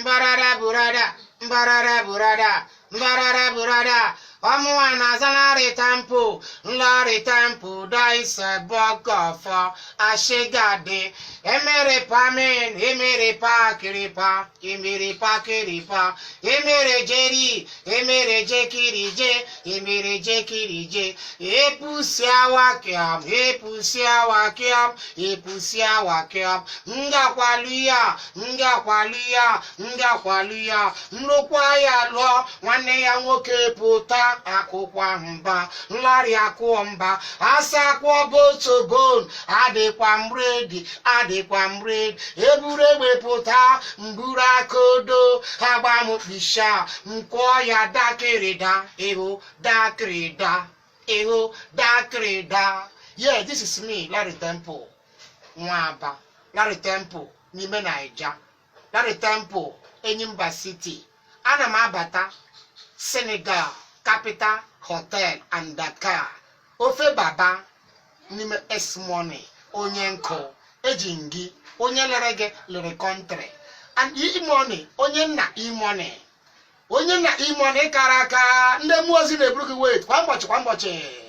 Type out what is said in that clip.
Mbarara burada, mbarara burada, mbarara burada. Omuana zanare tempo, lare tempo, dice bogofa, ashegade, emere pamen, emere pa kiripa, emere pa kiripa, emere jeri, emere jekirije, emere jekirije, epusia wakiam, epusia wakiam, epusia wakiam, ngakwaluya, ngakwaluya, ngakwaluya, mlokwaya lo, wane ya nwoke puta. Akụkwa mba nlarị akụ mba asa akwọ botobon adịkwa mbredi eburu egbepụta mburu akodo agbamukpisha nkwọ ya dakịrịda eho dakịrịda. Yeah, this is me, Larry Temple Nwaba, Larry Temple n'ime Naija, Larry Temple Enyimba City. Ana m abata Senegal Capital Hotel and Dakar. Ofe baba n'ime S-Money onye nkụ ejingi onye lere country and e-money onye nna e-money kara aka ndị mmụọ ozi na-eburu gị wait kwa ụbọchị